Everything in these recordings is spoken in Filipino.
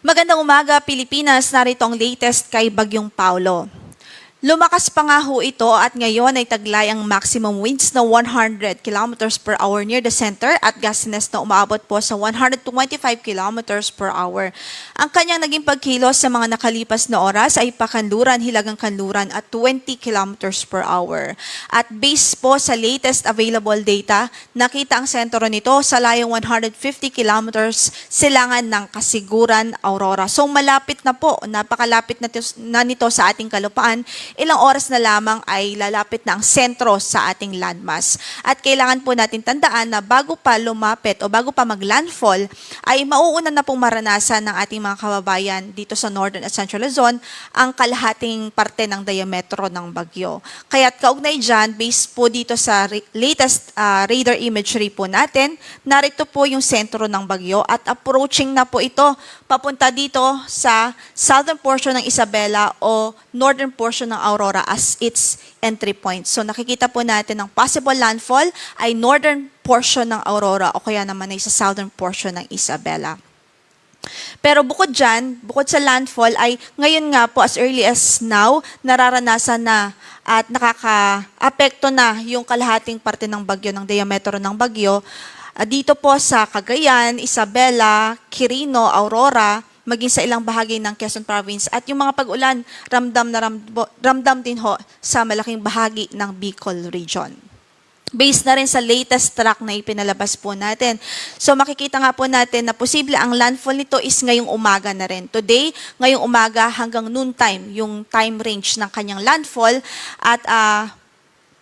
Magandang umaga, Pilipinas. Narito ang latest kay Bagyong Paulo. Lumakas pa nga ho ito at ngayon ay taglay ang maximum winds na 100 kilometers per hour near the center at gustiness na umaabot po sa 125 kilometers per hour. Ang kanyang naging pagkilos sa mga nakalipas na oras ay pakanluran, hilagang kanluran at 20 kilometers per hour. At based po sa latest available data, nakita ang sentro nito sa layong 150 kilometers silangan ng Kasiguran, Aurora. So malapit na po, napakalapit na nito sa ating kalupaan. Ilang oras na lamang ay lalapit na ang sentro sa ating landmass. At kailangan po natin tandaan na bago pa lumapit o bago pa mag-landfall, ay mauuna na pong maranasan ng ating mga kababayan dito sa Northern at Central Luzon ang kalahating parte ng diametro ng bagyo. Kaya't kaugnay dyan, based po dito sa latest radar imagery po natin, narito po yung sentro ng bagyo at approaching na po ito papunta dito sa southern portion ng Isabela o northern portion ng Aurora as its entry point. So nakikita po natin ang possible landfall ay northern portion ng Aurora o kaya naman ay sa southern portion ng Isabela. Pero bukod dyan, bukod sa landfall ay ngayon nga po as early as now, nararanasan na at nakaka-apekto na yung kalahating parte ng bagyo, ng diametro ng bagyo. Dito po sa Cagayan, Isabela, Quirino, Aurora, maging sa ilang bahagi ng Quezon Province at yung mga pag-ulan, ramdam din ho sa malaking bahagi ng Bicol Region. Based na rin sa latest track na ipinalabas po natin. So makikita nga po natin na posible ang landfall nito is ngayong umaga na rin. Today, ngayong umaga hanggang noontime, yung time range ng kanyang landfall at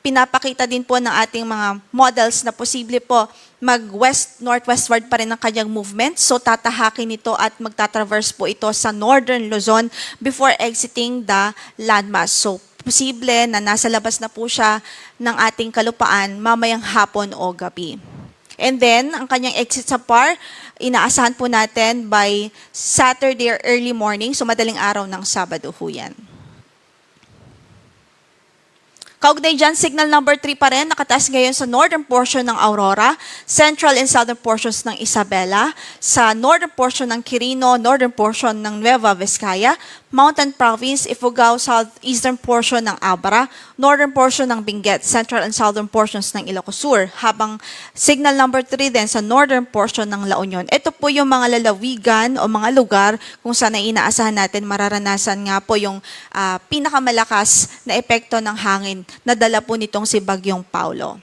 pinapakita din po ng ating mga models na posible po mag-west-northwestward pa rin ang kanyang movement. So tatahakin ito at magtatraverse po ito sa northern Luzon before exiting the landmass. So posible na nasa labas na po siya ng ating kalupaan mamayang hapon o gabi. And then, ang kanyang exit sa PAR, inaasahan po natin by Saturday or early morning, so madaling araw ng Sabado ho yan. Kaugnay dyan, signal number 3 pa rin, nakataas ngayon sa northern portion ng Aurora, central and southern portions ng Isabela, sa northern portion ng Quirino, northern portion ng Nueva Vizcaya, Mountain Province, Ifugao, southeastern portion ng Abra, northern portion ng Benguet, central and southern portions ng Ilocos Sur, habang signal number 3 din sa northern portion ng La Union. Ito po yung mga lalawigan o mga lugar kung saan inaasahan natin mararanasan nga po yung pinakamalakas na epekto ng hangin na dala po nitong si Bagyong Paulo.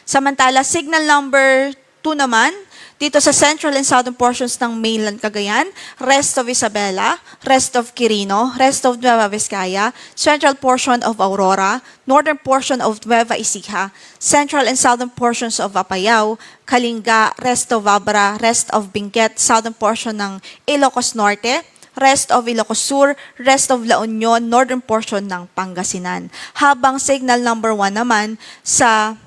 Samantala, signal number 2 naman, dito sa central and southern portions ng mainland Cagayan, rest of Isabela, rest of Quirino, rest of Nueva Vizcaya, central portion of Aurora, northern portion of Nueva Ecija, central and southern portions of Apayao, Kalinga, rest of Abra, rest of Benguet, southern portion ng Ilocos Norte, rest of Ilocos Sur, rest of La Union, northern portion ng Pangasinan. Habang signal number 1 naman sa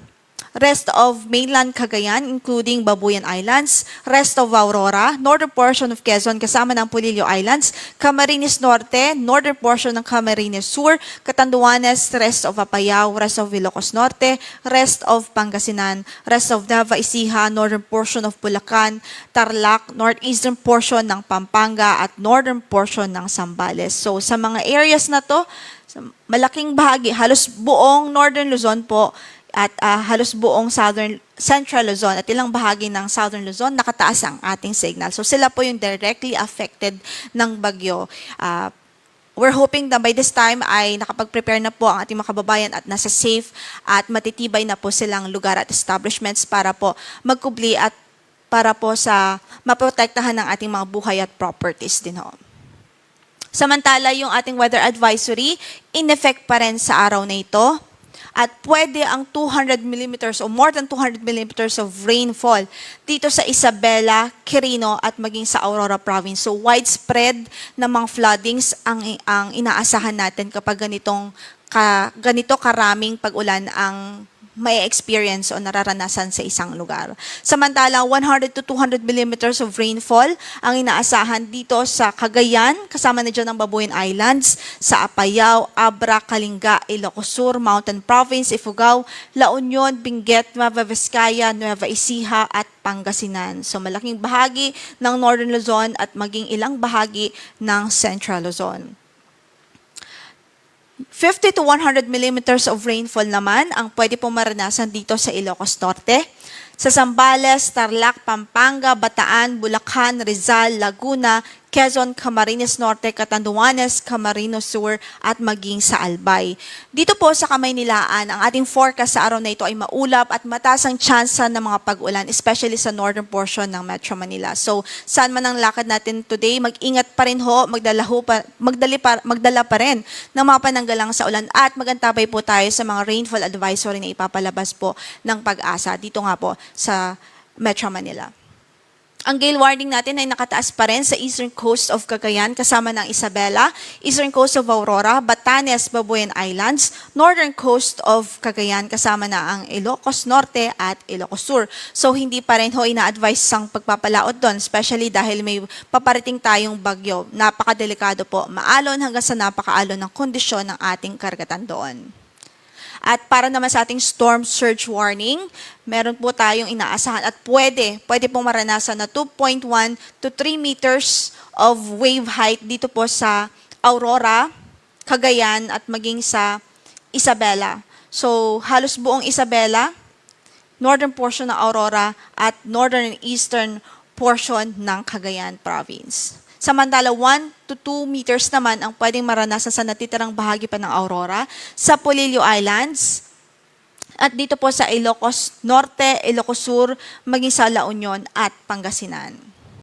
rest of mainland Cagayan, including Babuyan Islands, rest of Aurora, northern portion of Quezon, kasama ng Polillo Islands, Camarines Norte, northern portion ng Camarines Sur, Catanduanes, rest of Apayao, rest of Ilocos Norte, rest of Pangasinan, rest of Nueva Ecija, northern portion of Bulacan, Tarlac, northeastern portion ng Pampanga, at northern portion ng Zambales. So sa mga areas na to, malaking bahagi, halos buong northern Luzon po, at halos buong Central Luzon at ilang bahagi ng Southern Luzon, nakataas ang ating signal. So sila po yung directly affected ng bagyo. We're hoping that by this time ay nakapag-prepare na po ang ating mga kababayan at nasa safe at matitibay na po silang lugar at establishments para po magkubli at para po sa maprotektahan ng ating mga buhay at properties din ho. Samantala, yung ating weather advisory, in effect pa rin sa araw na ito. At pwede ang 200 millimeters o more than 200 millimeters of rainfall dito sa Isabela, Quirino at maging sa Aurora Province. So widespread na mga floodings ang inaasahan natin kapag ganito karaming pag-ulan ang may experience o nararanasan sa isang lugar. Samantalang 100 to 200 millimeters of rainfall ang inaasahan dito sa Cagayan, kasama na dyan ang Babuyan Islands, sa Apayao, Abra, Kalinga, Ilocos Sur, Mountain Province, Ifugao, La Union, Benguet, Nueva Vizcaya, Nueva Ecija at Pangasinan. So malaking bahagi ng Northern Luzon at maging ilang bahagi ng Central Luzon. 50 to 100 millimeters of rainfall naman ang pwede pong maranasan dito sa Ilocos Norte. Sa Zambales, Tarlac, Pampanga, Bataan, Bulacan, Rizal, Laguna, Quezon, Camarines Norte, Catanduanes, Camarines Sur at maging sa Albay. Dito po sa Kamaynilaan, ang ating forecast sa araw na ito ay maulap at mataas ang tsansa ng mga pag-ulan, especially sa northern portion ng Metro Manila. So, saan man ang lakad natin today, mag-ingat pa rin ho, magdala pa rin ng mga pananggalang sa ulan at magantabay po tayo sa mga rainfall advisory na ipapalabas po ng Pag-asa. Dito nga po sa Metro Manila. Ang gale warning natin ay nakataas pa rin sa eastern coast of Cagayan kasama ng Isabela, eastern coast of Aurora, Batanes, Babuyan Islands, northern coast of Cagayan kasama na ang Ilocos Norte at Ilocos Sur. So hindi pa rin ho ina-advise ang pagpapalaot doon, especially dahil may paparating tayong bagyo. Napakadelikado po, maalon hanggang sa napakaalon ng kondisyon ng ating karagatan doon. At para naman sa ating storm surge warning, meron po tayong inaasahan at pwede pong maranasan na 2.1 to 3 meters of wave height dito po sa Aurora, Cagayan at maging sa Isabela. So halos buong Isabela, northern portion ng Aurora at northern and eastern portion ng Cagayan province. Samantala, 1 to 2 meters naman ang pwedeng maranasan sa natitirang bahagi pa ng Aurora, sa Polillo Islands, at dito po sa Ilocos Norte, Ilocos Sur, maging sa La Union at Pangasinan.